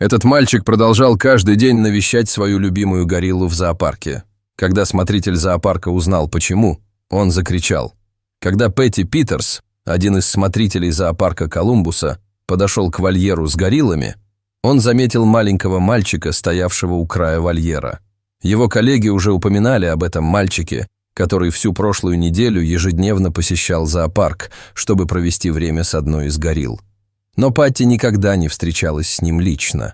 Этот мальчик продолжал каждый день навещать свою любимую гориллу в зоопарке. Когда смотритель зоопарка узнал, почему, он закричал. Когда Петти Питерс, один из смотрителей зоопарка Колумбуса, подошел к вольеру с гориллами, он заметил маленького мальчика, стоявшего у края вольера. Его коллеги уже упоминали об этом мальчике, который всю прошлую неделю ежедневно посещал зоопарк, чтобы провести время с одной из горилл. Но Патти никогда не встречалась с ним лично.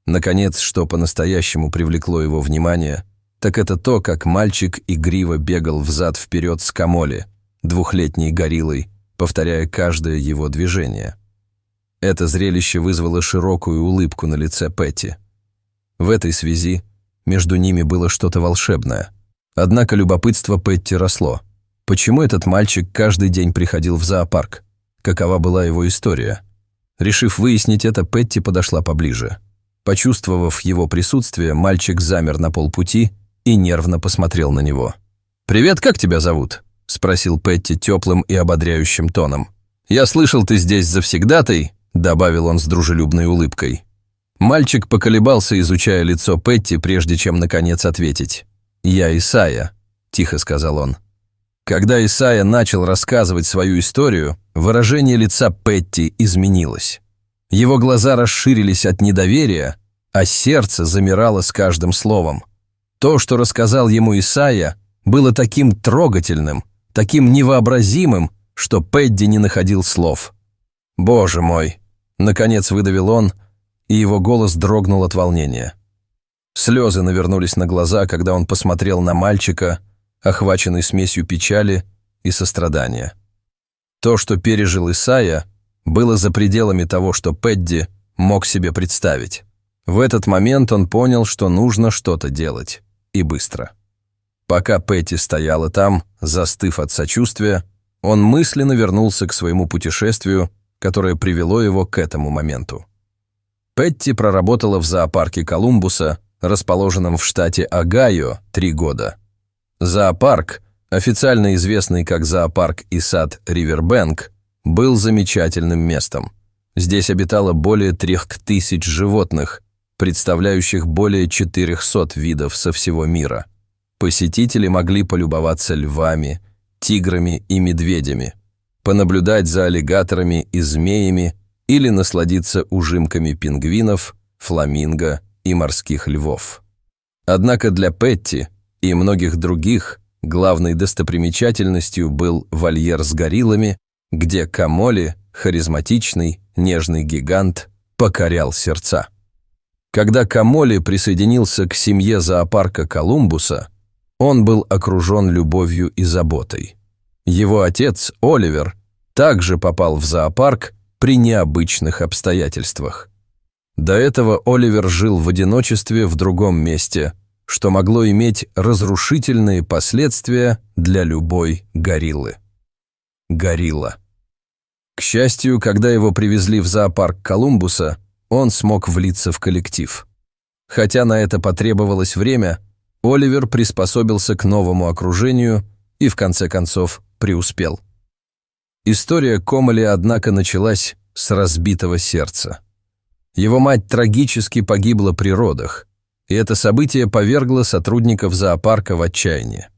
Наконец, что по-настоящему привлекло его внимание, так это то, как мальчик игриво бегал взад-вперед с Камоли, двухлетней гориллой, повторяя каждое его движение. Это зрелище вызвало широкую улыбку на лице Петти. В этой связи между ними было что-то волшебное. Однако любопытство Петти росло. Почему этот мальчик каждый день приходил в зоопарк? Какова была его история? Решив выяснить это, Петти подошла поближе. Почувствовав его присутствие, мальчик замер на полпути и нервно посмотрел на него. «Привет, как тебя зовут?» – спросил Петти теплым и ободряющим тоном. «Я слышал, ты здесь завсегдатай», – добавил он с дружелюбной улыбкой. Мальчик поколебался, изучая лицо Петти, прежде чем наконец ответить. «Я Исайя», – тихо сказал он. Когда Исайя начал рассказывать свою историю, выражение лица Петти изменилось. Его глаза расширились от недоверия, а сердце замирало с каждым словом. То, что рассказал ему Исайя, было таким трогательным, таким невообразимым, что Петти не находил слов. «Боже мой!» – наконец выдавил он, и его голос дрогнул от волнения. Слезы навернулись на глаза, когда он посмотрел на мальчика, охваченный смесью печали и сострадания. То, что пережил Исайя, было за пределами того, что Петти мог себе представить. В этот момент он понял, что нужно что-то делать. И быстро. Пока Петти стояла там, застыв от сочувствия, он мысленно вернулся к своему путешествию, которое привело его к этому моменту. Петти проработала в зоопарке Колумбуса, расположенном в штате Огайо, 3 года. Зоопарк, официально известный как зоопарк и сад Ривербэнк, был замечательным местом. Здесь обитало более 3000 животных, представляющих более 400 видов со всего мира. Посетители могли полюбоваться львами, тиграми и медведями, понаблюдать за аллигаторами и змеями или насладиться ужимками пингвинов, фламинго и морских львов. Однако для Петти и многих других главной достопримечательностью был вольер с гориллами, где Камоли, харизматичный, нежный гигант, покорял сердца. Когда Камоли присоединился к семье зоопарка Колумбуса, он был окружен любовью и заботой. Его отец, Оливер, также попал в зоопарк при необычных обстоятельствах. До этого Оливер жил в одиночестве в другом месте, что могло иметь разрушительные последствия для любой гориллы. Горилла. К счастью, когда его привезли в зоопарк Колумбуса, он смог влиться в коллектив. Хотя на это потребовалось время, Оливер приспособился к новому окружению и, в конце концов, преуспел. История Комоли, однако, началась с разбитого сердца. Его мать трагически погибла при родах, и это событие повергло сотрудников зоопарка в отчаяние.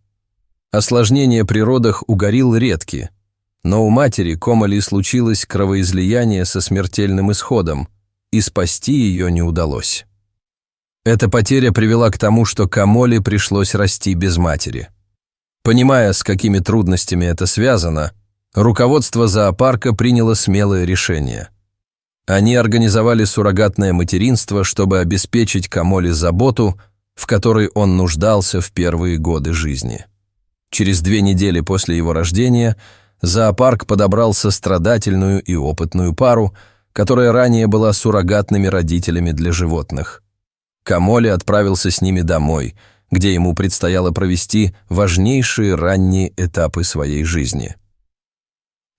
Осложнения при родах у горилл редки, но у матери Комоли случилось кровоизлияние со смертельным исходом, и спасти ее не удалось. Эта потеря привела к тому, что Камоли пришлось расти без матери. Понимая, с какими трудностями это связано, руководство зоопарка приняло смелое решение. Они организовали суррогатное материнство, чтобы обеспечить Камоли заботу, в которой он нуждался в первые годы жизни. Через 2 недели после его рождения зоопарк подобрал сострадательную и опытную пару, которая ранее была суррогатными родителями для животных. Камоли отправился с ними домой, где ему предстояло провести важнейшие ранние этапы своей жизни.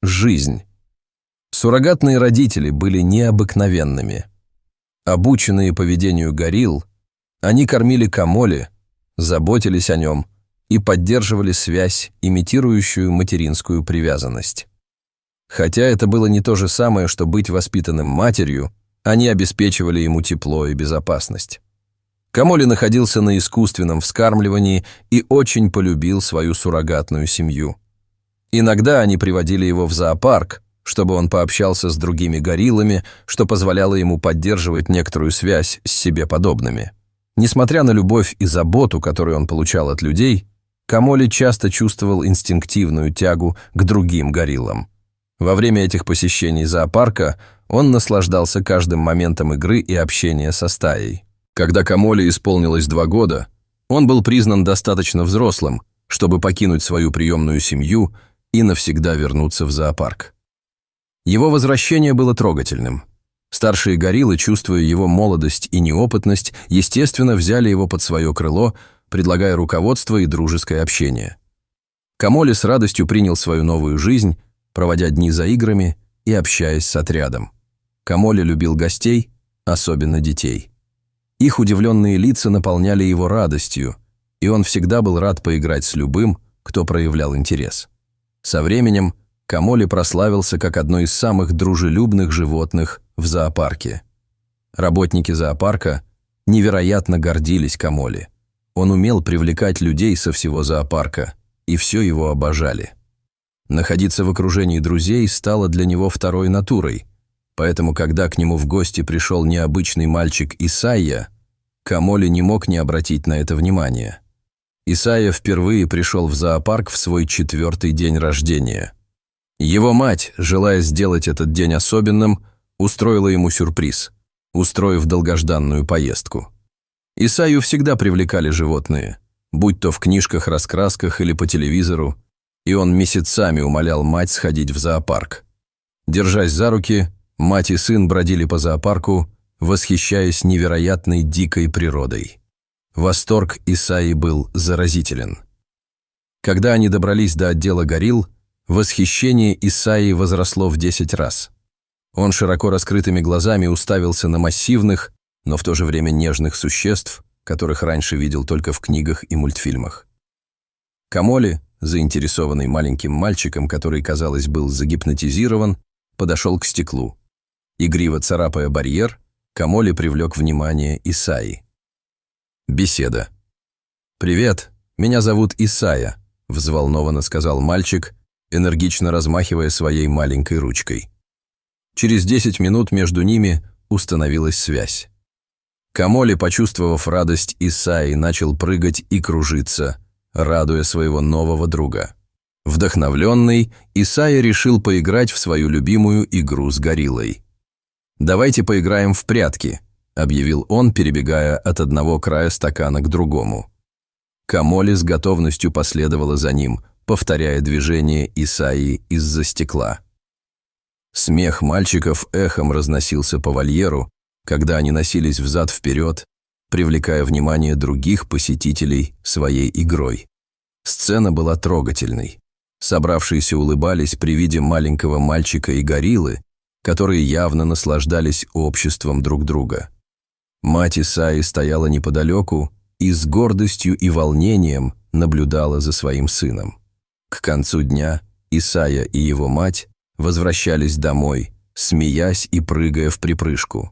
Жизнь. Суррогатные родители были необыкновенными. Обученные поведению горилл, они кормили Камоли, заботились о нем и поддерживали связь, имитирующую материнскую привязанность. Хотя это было не то же самое, что быть воспитанным матерью, Они обеспечивали ему тепло и безопасность. Камоли находился на искусственном вскармливании и очень полюбил свою суррогатную семью. Иногда они приводили его в зоопарк, чтобы он пообщался с другими гориллами, что позволяло ему поддерживать некоторую связь с себе подобными. Несмотря на любовь и заботу, которую он получал от людей, Камоли часто чувствовал инстинктивную тягу к другим гориллам. Во время этих посещений зоопарка он наслаждался каждым моментом игры и общения со стаей. Когда Камоли исполнилось 2 года, он был признан достаточно взрослым, чтобы покинуть свою приемную семью и навсегда вернуться в зоопарк. Его возвращение было трогательным. Старшие гориллы, чувствуя его молодость и неопытность, естественно, взяли его под свое крыло, предлагая руководство и дружеское общение. Камоли с радостью принял свою новую жизнь, проводя дни за играми и общаясь с отрядом. Камоли любил гостей, особенно детей. Их удивленные лица наполняли его радостью, и он всегда был рад поиграть с любым, кто проявлял интерес. Со временем Камоли прославился как одно из самых дружелюбных животных в зоопарке. Работники зоопарка невероятно гордились Камоли. Он умел привлекать людей со всего зоопарка, и все его обожали. Находиться в окружении друзей стало для него второй натурой, поэтому, когда к нему в гости пришел необычный мальчик Исайя, Камоли не мог не обратить на это внимание. Исайя впервые пришел в зоопарк в свой 4-й день рождения. Его мать, желая сделать этот день особенным, устроила ему сюрприз, устроив долгожданную поездку. Исайю всегда привлекали животные, будь то в книжках-раскрасках или по телевизору, и он месяцами умолял мать сходить в зоопарк. Держась за руки, мать и сын бродили по зоопарку, восхищаясь невероятной дикой природой. Восторг Исайи был заразителен. Когда они добрались до отдела горилл, восхищение Исайи возросло в 10 раз. Он широко раскрытыми глазами уставился на массивных, но в то же время нежных существ, которых раньше видел только в книгах и мультфильмах. Камоли, заинтересованный маленьким мальчиком, который, казалось, был загипнотизирован, подошел к стеклу. Игриво царапая барьер, Камоли привлек внимание Исайи. Беседа. «Привет, меня зовут Исайя», – взволнованно сказал мальчик, энергично размахивая своей маленькой ручкой. Через 10 минут между ними установилась связь. Камоли, почувствовав радость Исайи, начал прыгать и кружиться, радуя своего нового друга. Вдохновленный, Исайя решил поиграть в свою любимую игру с гориллой. «Давайте поиграем в прятки», – объявил он, перебегая от одного края стакана к другому. Камоли с готовностью последовала за ним, повторяя движение Исайи из-за стекла. Смех мальчиков эхом разносился по вольеру, когда они носились взад-вперед, привлекая внимание других посетителей своей игрой. Сцена была трогательной. Собравшиеся улыбались при виде маленького мальчика и гориллы, которые явно наслаждались обществом друг друга. Мать Исайи стояла неподалеку и с гордостью и волнением наблюдала за своим сыном. К концу дня Исайя и его мать возвращались домой, смеясь и прыгая в припрыжку.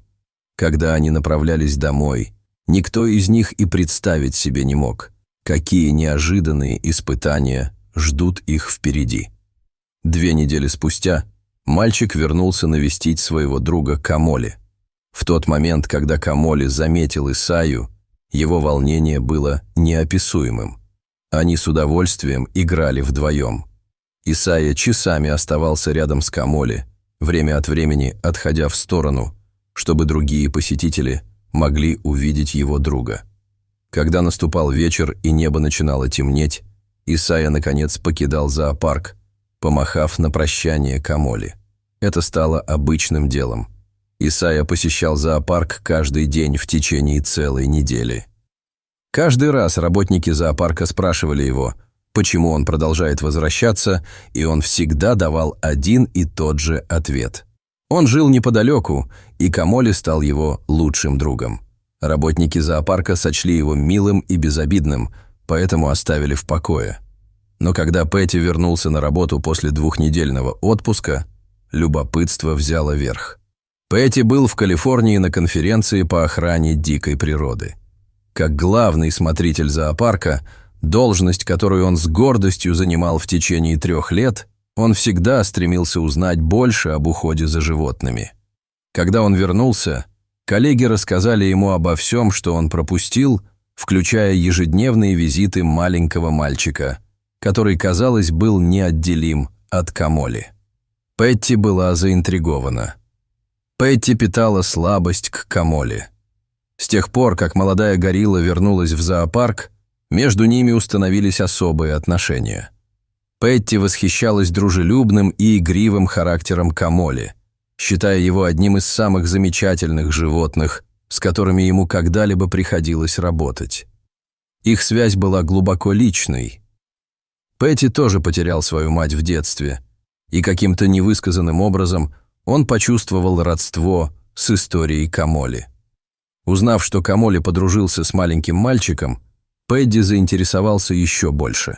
Когда они направлялись домой, никто из них и представить себе не мог, какие неожиданные испытания ждут их впереди. 2 недели спустя мальчик вернулся навестить своего друга Камоли. В тот момент, когда Камоли заметил Исайю, его волнение было неописуемым. Они с удовольствием играли вдвоем. Исайя часами оставался рядом с Камоли, время от времени отходя в сторону, чтобы другие посетители могли увидеть его друга. Когда наступал вечер и небо начинало темнеть, Исайя наконец покидал зоопарк, помахав на прощание Камоли. Это стало обычным делом. Исайя посещал зоопарк каждый день в течение целой недели. Каждый раз работники зоопарка спрашивали его, почему он продолжает возвращаться, и он всегда давал один и тот же ответ. Он жил неподалеку, и Камоли стал его лучшим другом. Работники зоопарка сочли его милым и безобидным, поэтому оставили в покое. Но когда Петти вернулся на работу после 2-недельного отпуска, любопытство взяло верх. Петти был в Калифорнии на конференции по охране дикой природы. Как главный смотритель зоопарка, должность, которую он с гордостью занимал в течение 3 лет, он всегда стремился узнать больше об уходе за животными. Когда он вернулся, коллеги рассказали ему обо всем, что он пропустил, включая ежедневные визиты маленького мальчика, который, казалось, был неотделим от Камоли. Петти была заинтригована. Петти питала слабость к Камоле. С тех пор, как молодая горилла вернулась в зоопарк, между ними установились особые отношения. Петти восхищалась дружелюбным и игривым характером Камоли, считая его одним из самых замечательных животных, с которыми ему когда-либо приходилось работать. Их связь была глубоко личной. Петти тоже потерял свою мать в детстве, и каким-то невысказанным образом он почувствовал родство с историей Камоли. Узнав, что Камоли подружился с маленьким мальчиком, Пэдди заинтересовался еще больше.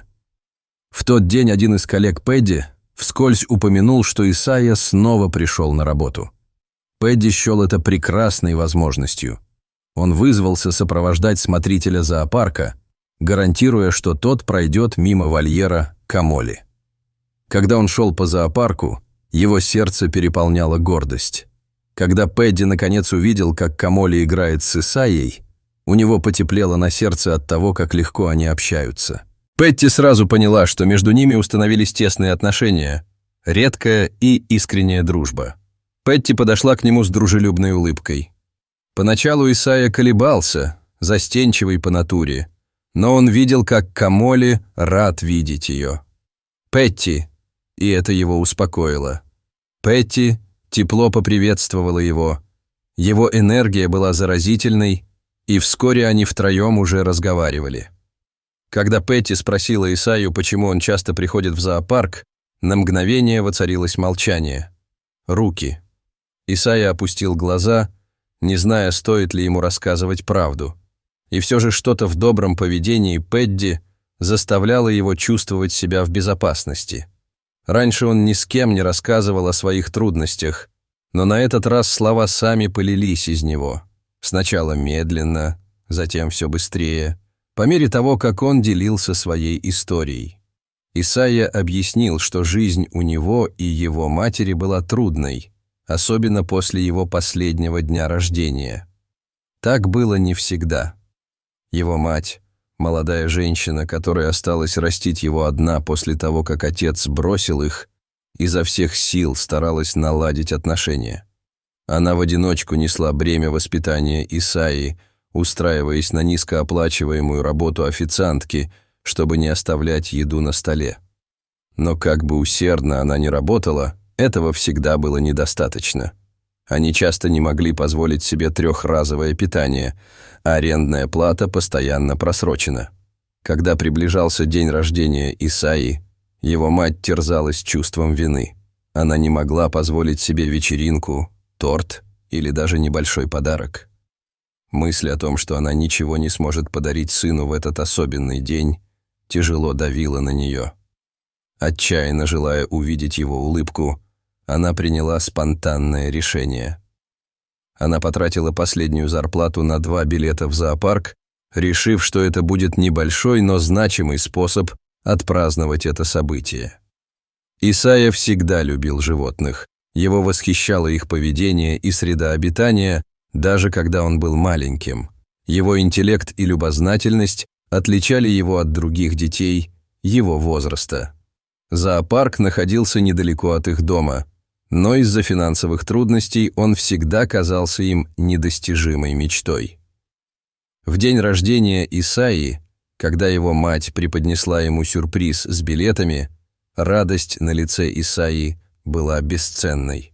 В тот день один из коллег Пэдди вскользь упомянул, что Исайя снова пришел на работу. Пэдди счел это прекрасной возможностью. Он вызвался сопровождать смотрителя зоопарка, гарантируя, что тот пройдет мимо вольера Камоли. Когда он шел по зоопарку, его сердце переполняла гордость. Когда Пэдди наконец увидел, как Камоли играет с Исайей, у него потеплело на сердце от того, как легко они общаются. Петти сразу поняла, что между ними установились тесные отношения, редкая и искренняя дружба. Петти подошла к нему с дружелюбной улыбкой. Поначалу Исайя колебался, застенчивый по натуре, но он видел, как Камоли рад видеть ее. «Петти!» И это его успокоило. Петти тепло поприветствовала его. Его энергия была заразительной, и вскоре они втроем уже разговаривали. Когда Петти спросила Исайю, почему он часто приходит в зоопарк, на мгновение воцарилось молчание. Руки. Исайя опустил глаза, не зная, стоит ли ему рассказывать правду. И все же что-то в добром поведении Пэдди заставляло его чувствовать себя в безопасности. Раньше он ни с кем не рассказывал о своих трудностях, но на этот раз слова сами полились из него. Сначала медленно, затем все быстрее, по мере того, как он делился своей историей. Исайя объяснил, что жизнь у него и его матери была трудной, особенно после его последнего дня рождения. Так было не всегда. Его мать, молодая женщина, которая осталась растить его одна после того, как отец бросил их, изо всех сил старалась наладить отношения. Она в одиночку несла бремя воспитания Исайи, устраиваясь на низкооплачиваемую работу официантки, чтобы не оставлять еду на столе. Но как бы усердно она ни работала, этого всегда было недостаточно. Они часто не могли позволить себе 3-разовое питание, а арендная плата постоянно просрочена. Когда приближался день рождения Исайи, его мать терзалась чувством вины. Она не могла позволить себе вечеринку, торт или даже небольшой подарок. Мысль о том, что она ничего не сможет подарить сыну в этот особенный день, тяжело давила на нее. Отчаянно желая увидеть его улыбку, она приняла спонтанное решение. Она потратила последнюю зарплату на 2 билета в зоопарк, решив, что это будет небольшой, но значимый способ отпраздновать это событие. Исайя всегда любил животных. Его восхищало их поведение и среда обитания, даже когда он был маленьким. Его интеллект и любознательность отличали его от других детей его возраста. Зоопарк находился недалеко от их дома, но из-за финансовых трудностей он всегда казался им недостижимой мечтой. В день рождения Исайи, когда его мать преподнесла ему сюрприз с билетами, радость на лице Исайи была бесценной.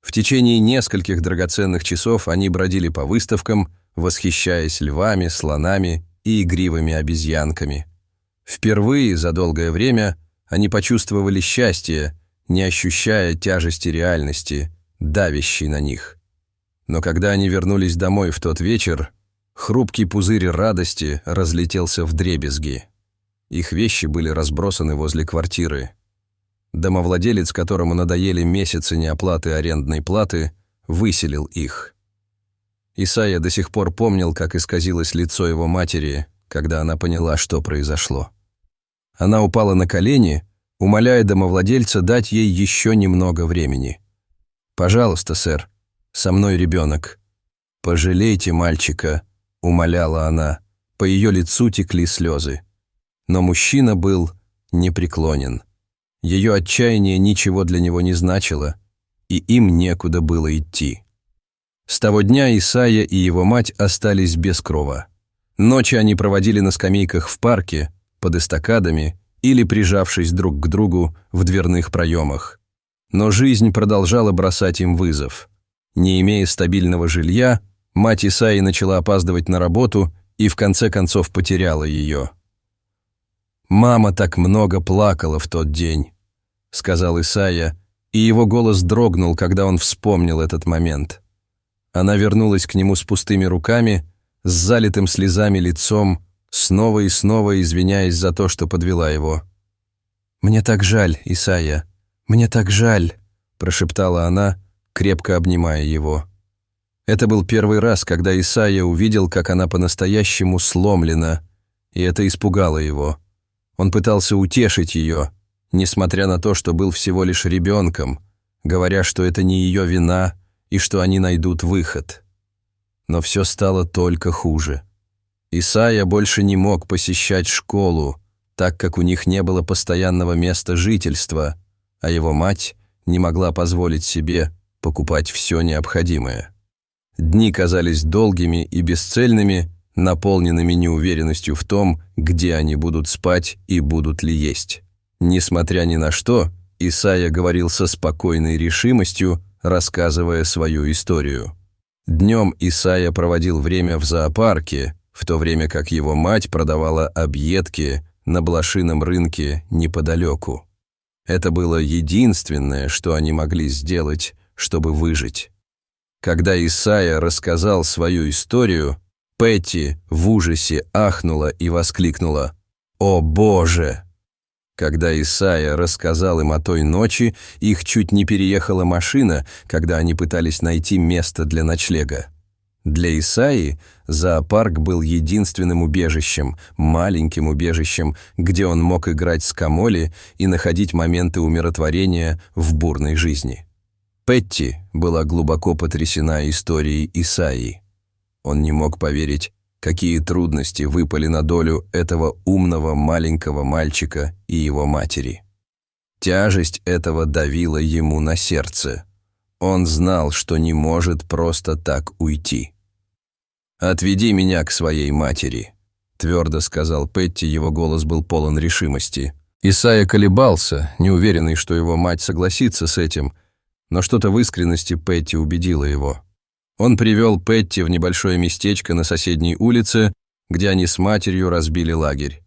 В течение нескольких драгоценных часов они бродили по выставкам, восхищаясь львами, слонами и игривыми обезьянками. Впервые за долгое время они почувствовали счастье, не ощущая тяжести реальности, давящей на них. Но когда они вернулись домой в тот вечер, хрупкий пузырь радости разлетелся вдребезги. Их вещи были разбросаны возле квартиры. Домовладелец, которому надоели месяцы неоплаты арендной платы, выселил их. Исайя до сих пор помнил, как исказилось лицо его матери, когда она поняла, что произошло. Она упала на колени, умоляя домовладельца дать ей еще немного времени. «Пожалуйста, сэр, со мной ребенок. Пожалейте мальчика», — умоляла она. По ее лицу текли слезы. Но мужчина был непреклонен. Ее отчаяние ничего для него не значило, и им некуда было идти. С того дня Исайя и его мать остались без крова. Ночи они проводили на скамейках в парке, под эстакадами или прижавшись друг к другу в дверных проемах. Но жизнь продолжала бросать им вызов. Не имея стабильного жилья, мать Исайи начала опаздывать на работу и в конце концов потеряла ее. «Мама так много плакала в тот день», — сказал Исайя, и его голос дрогнул, когда он вспомнил этот момент. Она вернулась к нему с пустыми руками, с залитым слезами лицом, снова и снова извиняясь за то, что подвела его. «Мне так жаль, Исайя, мне так жаль», — прошептала она, крепко обнимая его. Это был первый раз, когда Исайя увидел, как она по-настоящему сломлена, и это испугало его. Он пытался утешить ее, несмотря на то, что был всего лишь ребенком, говоря, что это не ее вина и что они найдут выход. Но все стало только хуже. Исайя больше не мог посещать школу, так как у них не было постоянного места жительства, а его мать не могла позволить себе покупать все необходимое. Дни казались долгими и бесцельными, наполненными неуверенностью в том, где они будут спать и будут ли есть. Несмотря ни на что, Исайя говорил со спокойной решимостью, рассказывая свою историю. Днем Исайя проводил время в зоопарке, в то время как его мать продавала объедки на блошином рынке неподалеку. Это было единственное, что они могли сделать, чтобы выжить. Когда Исайя рассказал свою историю, Петти в ужасе ахнула и воскликнула: «О Боже!». Когда Исайя рассказал им о той ночи, их чуть не переехала машина, когда они пытались найти место для ночлега. Для Исайи зоопарк был единственным убежищем, маленьким убежищем, где он мог играть с Камоли и находить моменты умиротворения в бурной жизни. Петти была глубоко потрясена историей Исайи. Он не мог поверить, какие трудности выпали на долю этого умного маленького мальчика и его матери. Тяжесть этого давила ему на сердце. Он знал, что не может просто так уйти. «Отведи меня к своей матери», — твердо сказал Петти, его голос был полон решимости. Исайя колебался, неуверенный, что его мать согласится с этим, но что-то в искренности Петти убедило его. Он привел Петти в небольшое местечко на соседней улице, где они с матерью разбили лагерь.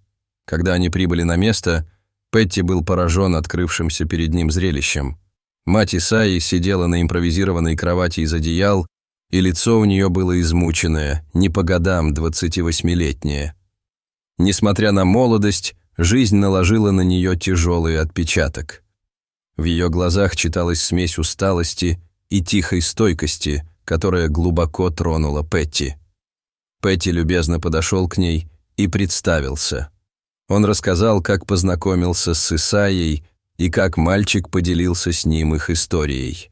Когда они прибыли на место, Петти был поражен открывшимся перед ним зрелищем. Мать Исайи сидела на импровизированной кровати из одеял, и лицо у нее было измученное, не по годам 28-летнее. Несмотря на молодость, жизнь наложила на нее тяжелый отпечаток. В ее глазах читалась смесь усталости и тихой стойкости, которая глубоко тронула Петти. Петти любезно подошел к ней и представился. Он рассказал, как познакомился с Исайей и как мальчик поделился с ним их историей.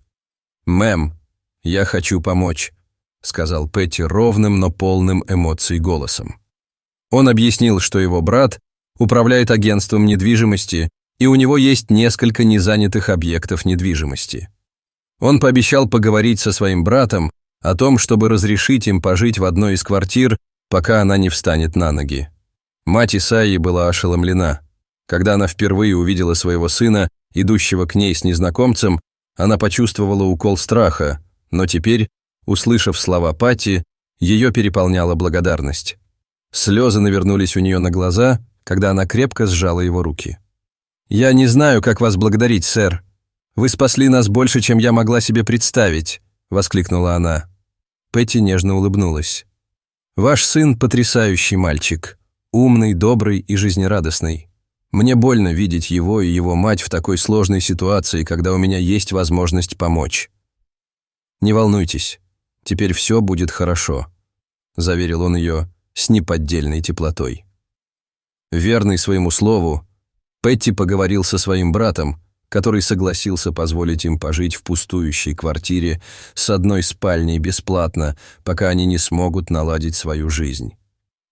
«Мэм, я хочу помочь», — сказал Петти ровным, но полным эмоций голосом. Он объяснил, что его брат управляет агентством недвижимости, и у него есть несколько незанятых объектов недвижимости. Он пообещал поговорить со своим братом о том, чтобы разрешить им пожить в одной из квартир, пока она не встанет на ноги. Мать Исайи была ошеломлена. Когда она впервые увидела своего сына, идущего к ней с незнакомцем, она почувствовала укол страха, но теперь, услышав слова Патти, ее переполняла благодарность. Слезы навернулись у нее на глаза, когда она крепко сжала его руки. «Я не знаю, как вас благодарить, сэр. Вы спасли нас больше, чем я могла себе представить», — воскликнула она. Петти нежно улыбнулась. «Ваш сын потрясающий мальчик, умный, добрый и жизнерадостный. Мне больно видеть его и его мать в такой сложной ситуации, когда у меня есть возможность помочь». «Не волнуйтесь, теперь все будет хорошо», — заверил он ее с неподдельной теплотой. Верный своему слову, Петти поговорил со своим братом, который согласился позволить им пожить в пустующей квартире с одной спальней бесплатно, пока они не смогут наладить свою жизнь.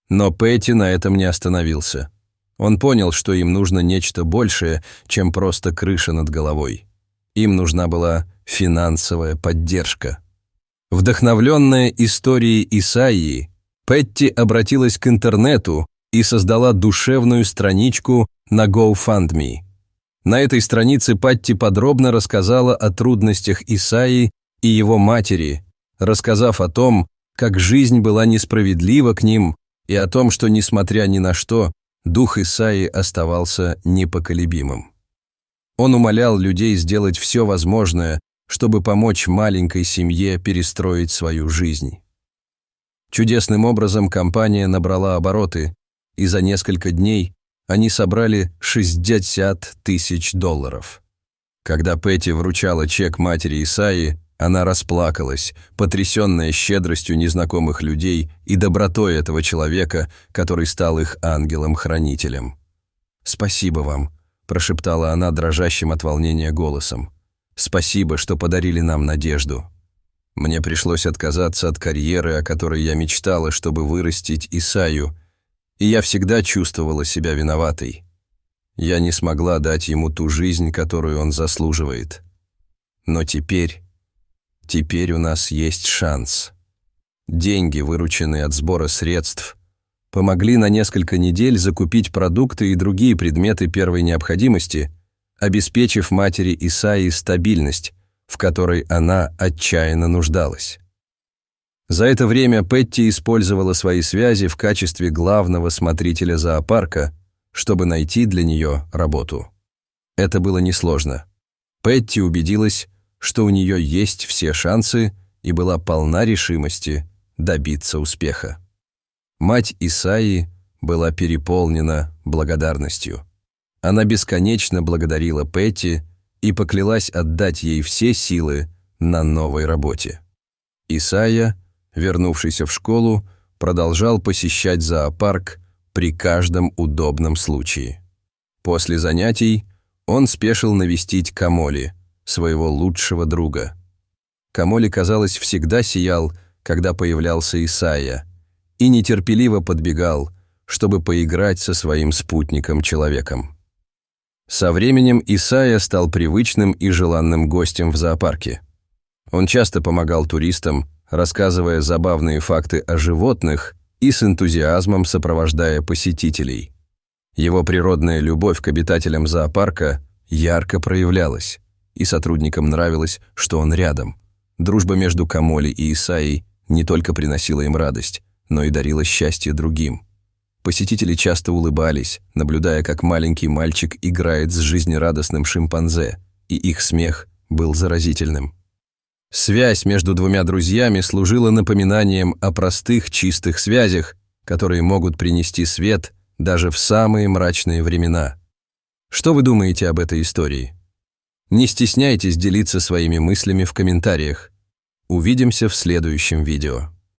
Но Петти на этом не остановился. Он понял, что им нужно нечто большее, чем просто крыша над головой. Им нужна была финансовая поддержка. Вдохновленная историей Исаии, Петти обратилась к интернету и создала душевную страничку на GoFundMe. На этой странице Патти подробно рассказала о трудностях Исаии и его матери, рассказав о том, как жизнь была несправедлива к ним, и о том, что, несмотря ни на что, дух Исаии оставался непоколебимым. Он умолял людей сделать все возможное, чтобы помочь маленькой семье перестроить свою жизнь. Чудесным образом компания набрала обороты, и за несколько дней они собрали $60 000. Когда Петти вручала чек матери Исаии, она расплакалась, потрясенная щедростью незнакомых людей и добротой этого человека, который стал их ангелом-хранителем. «Спасибо вам», – прошептала она дрожащим от волнения голосом. «Спасибо, что подарили нам надежду. Мне пришлось отказаться от карьеры, о которой я мечтала, чтобы вырастить Исаию, и я всегда чувствовала себя виноватой. Я не смогла дать ему ту жизнь, которую он заслуживает. Но теперь у нас есть шанс. Деньги, вырученные от сбора средств, помогли на несколько недель закупить продукты и другие предметы первой необходимости, обеспечив матери Исаии стабильность, в которой она отчаянно нуждалась. За это время Петти использовала свои связи в качестве главного смотрителя зоопарка, чтобы найти для нее работу. Это было несложно. Петти убедилась, что у нее есть все шансы, и была полна решимости добиться успеха. Мать Исаии была переполнена благодарностью. Она бесконечно благодарила Петти и поклялась отдать ей все силы на новой работе. Исайя, вернувшийся в школу, продолжал посещать зоопарк при каждом удобном случае. После занятий он спешил навестить Камоли, своего лучшего друга. Камоли, казалось, всегда сиял, когда появлялся Исайя, и нетерпеливо подбегал, чтобы поиграть со своим спутником-человеком. Со временем Исайя стал привычным и желанным гостем в зоопарке. Он часто помогал туристам, рассказывая забавные факты о животных и с энтузиазмом сопровождая посетителей. Его природная любовь к обитателям зоопарка ярко проявлялась, и сотрудникам нравилось, что он рядом. Дружба между Камоли и Исайей не только приносила им радость, но и дарила счастье другим. Посетители часто улыбались, наблюдая, как маленький мальчик играет с жизнерадостным шимпанзе, и их смех был заразительным. Связь между двумя друзьями служила напоминанием о простых чистых связях, которые могут принести свет даже в самые мрачные времена. Что вы думаете об этой истории? Не стесняйтесь делиться своими мыслями в комментариях. Увидимся в следующем видео.